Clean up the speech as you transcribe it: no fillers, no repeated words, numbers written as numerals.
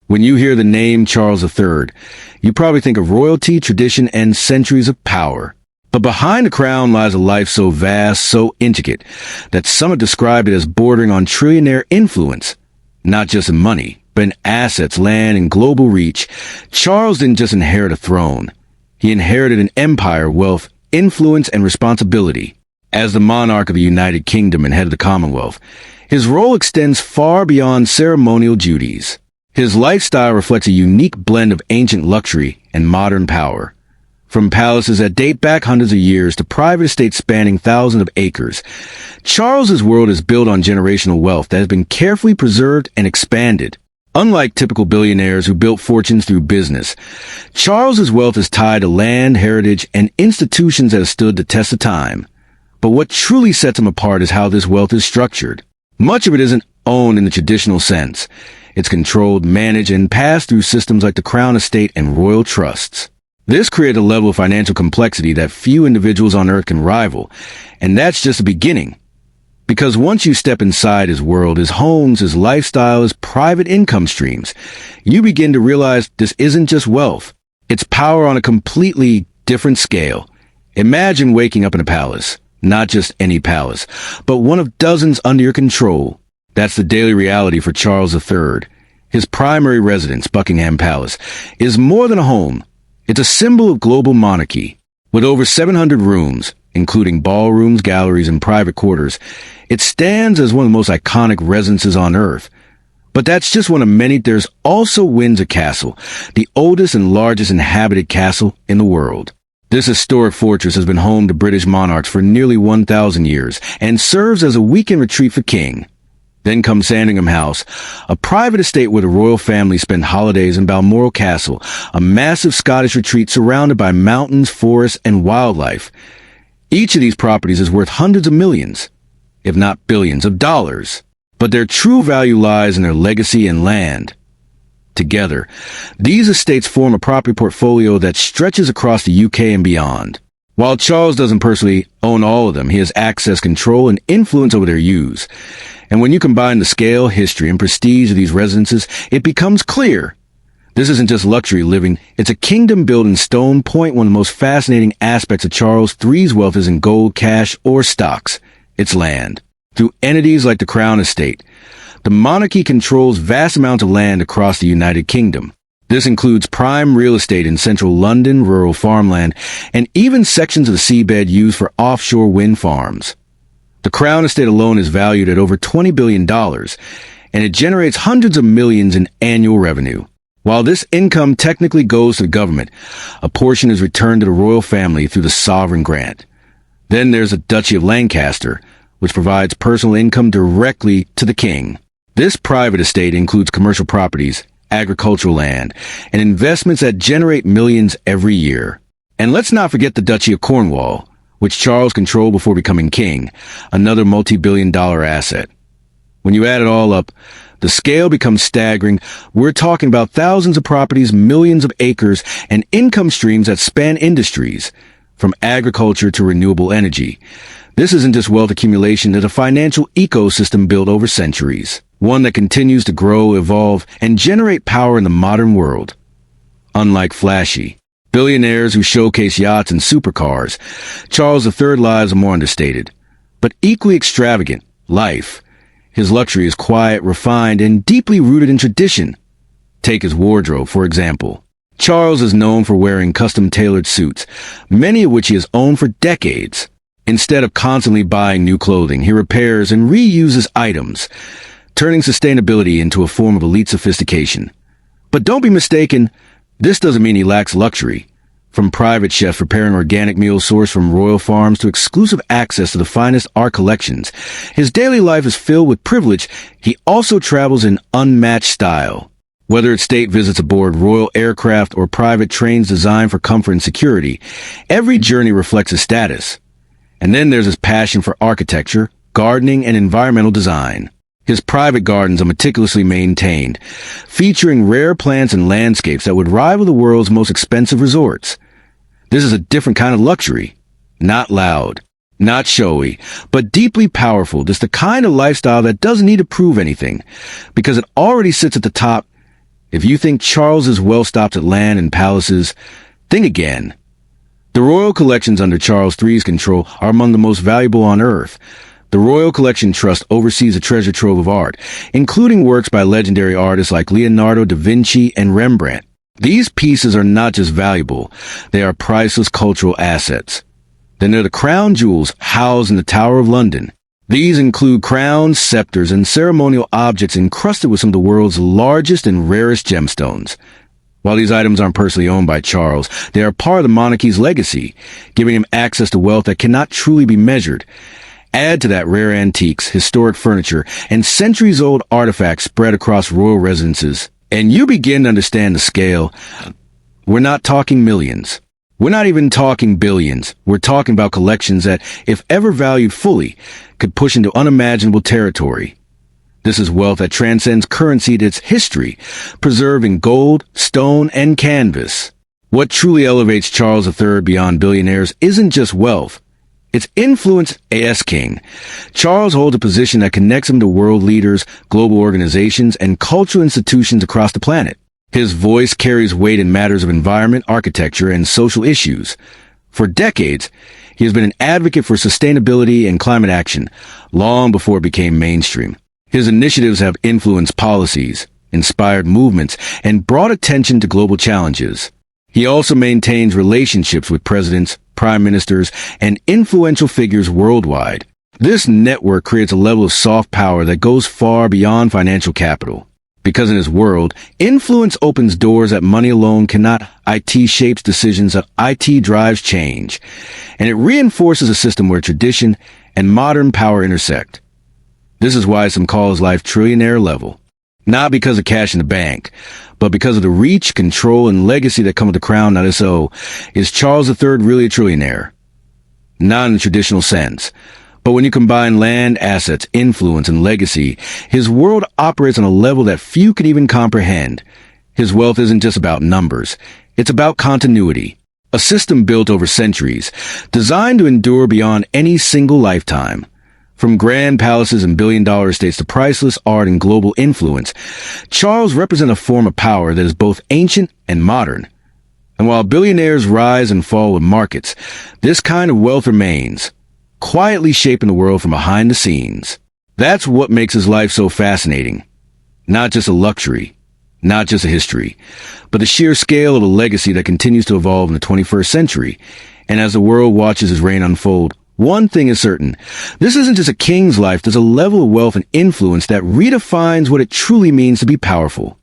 When you hear the name Charles III, you probably think of royalty, tradition, and centuries of power. But behind the crown lies a life so vast, so intricate, that some have described it as bordering on trillionaire influence. Not just in money, but in assets, land, and global reach. Charles didn't just inherit a throne. He inherited an empire, wealth, influence, and responsibility. As the monarch of the United Kingdom and head of the Commonwealth, his role extends far beyond ceremonial duties. His lifestyle reflects a unique blend of ancient luxury and modern power. From palaces that date back hundreds of years to private estates spanning thousands of acres, Charles's world is built on generational wealth that has been carefully preserved and expanded. Unlike typical billionaires who built fortunes through business, Charles's wealth is tied to land, heritage, and institutions that have stood the test of time. But what truly sets him apart is how this wealth is structured. Much of it isn't owned in the traditional sense. It's controlled, managed, and passed through systems like the Crown Estate and royal trusts. This creates a level of financial complexity that few individuals on Earth can rival, and that's just the beginning. Because once you step inside his world, his homes, his lifestyle, his private income streams, you begin to realize this isn't just wealth. It's power on a completely different scale. Imagine waking up in a palace. Not just any palace, but one of dozens under your control. That's the daily reality for Charles III. His primary residence, Buckingham Palace, is more than a home. It's a symbol of global monarchy. With over 700 rooms, including ballrooms, galleries, and private quarters, it stands as one of the most iconic residences on Earth. But that's just one of many. There's also Windsor Castle, the oldest and largest inhabited castle in the world. This historic fortress has been home to British monarchs for nearly 1,000 years and serves as a weekend retreat for King. Then comes Sandringham House, a private estate where the royal family spend holidays, in Balmoral Castle, a massive Scottish retreat surrounded by mountains, forests, and wildlife. Each of these properties is worth hundreds of millions, if not billions, of dollars. But their true value lies in their legacy and land. Together, these estates form a property portfolio that stretches across the UK and beyond. While Charles doesn't personally own all of them, he has access, control, and influence over their use. And when you combine the scale, history, and prestige of these residences, it becomes clear. This isn't just luxury living, it's a kingdom built in stone. One of the most fascinating aspects of Charles III's wealth isn't gold, cash, or stocks. It's land. Through entities like the Crown Estate, the monarchy controls vast amounts of land across the United Kingdom. This includes prime real estate in central London, rural farmland, and even sections of the seabed used for offshore wind farms. The Crown Estate alone is valued at over $20 billion, and it generates hundreds of millions in annual revenue. While this income technically goes to the government, a portion is returned to the royal family through the sovereign grant. Then there's the Duchy of Lancaster, which provides personal income directly to the king. This private estate includes commercial properties, agricultural land, and investments that generate millions every year. And let's not forget the Duchy of Cornwall, which Charles controlled before becoming king, another multi-billion-dollar asset. When you add it all up, the scale becomes staggering. We're talking about thousands of properties, millions of acres, and income streams that span industries, from agriculture to renewable energy. This isn't just wealth accumulation, it's a financial ecosystem built over centuries, one that continues to grow, evolve, and generate power in the modern world. Unlike flashy billionaires who showcase yachts and supercars, Charles III's lives are more understated, but equally extravagant. Life. His luxury is quiet, refined, and deeply rooted in tradition. Take his wardrobe, for example. Charles is known for wearing custom-tailored suits, many of which he has owned for decades. Instead of constantly buying new clothing, he repairs and reuses items, turning sustainability into a form of elite sophistication. But don't be mistaken, this doesn't mean he lacks luxury. From private chefs preparing organic meals sourced from royal farms to exclusive access to the finest art collections, his daily life is filled with privilege. He also travels in unmatched style. Whether it's state visits aboard royal aircraft or private trains designed for comfort and security, every journey reflects his status. And then there's his passion for architecture, gardening, and environmental design. His private gardens are meticulously maintained, featuring rare plants and landscapes that would rival the world's most expensive resorts. This is a different kind of luxury. Not loud, not showy, but deeply powerful. Just the kind of lifestyle that doesn't need to prove anything, because it already sits at the top If you think Charles's wealth stops at land and palaces, think again. The royal collections under Charles III's control are among the most valuable on earth. The Royal Collection Trust oversees a treasure trove of art, including works by legendary artists like Leonardo da Vinci and Rembrandt. These pieces are not just valuable, they are priceless cultural assets. Then there are the crown jewels housed in the Tower of London. These include crowns, scepters, and ceremonial objects encrusted with some of the world's largest and rarest gemstones. While these items aren't personally owned by Charles, they are part of the monarchy's legacy, giving him access to wealth that cannot truly be measured. Add to that rare antiques, historic furniture, and centuries-old artifacts spread across royal residences, and you begin to understand the scale. We're not talking millions. We're not even talking billions. We're talking about collections that, if ever valued fully, could push into unimaginable territory. This is wealth that transcends currency to its history, preserved in gold, stone, and canvas. What truly elevates Charles III beyond billionaires isn't just wealth. It's influence as king. Charles holds a position that connects him to world leaders, global organizations, and cultural institutions across the planet. His voice carries weight in matters of environment, architecture, and social issues. For decades, he has been an advocate for sustainability and climate action, long before it became mainstream. His initiatives have influenced policies, inspired movements, and brought attention to global challenges. He also maintains relationships with presidents, prime ministers, and influential figures worldwide. This network creates a level of soft power that goes far beyond financial capital. Because in his world, influence opens doors that money alone cannot. IT shapes decisions that IT drives change. And it reinforces a system where tradition and modern power intersect. This is why some call his life trillionaire level. Not because of cash in the bank, but because of the reach, control, and legacy that come with the crown. Now so, is Charles III really a trillionaire? Not in the traditional sense. But when you combine land, assets, influence, and legacy, his world operates on a level that few can even comprehend. His wealth isn't just about numbers. It's about continuity. A system built over centuries, designed to endure beyond any single lifetime. From grand palaces and billion-dollar estates to priceless art and global influence, Charles represents a form of power that is both ancient and modern. And while billionaires rise and fall with markets, this kind of wealth remains, quietly shaping the world from behind the scenes. That's what makes his life so fascinating. Not just a luxury, not just a history, but the sheer scale of a legacy that continues to evolve in the 21st century. And as the world watches his reign unfold, one thing is certain. This isn't just a king's life. There's a level of wealth and influence that redefines what it truly means to be powerful.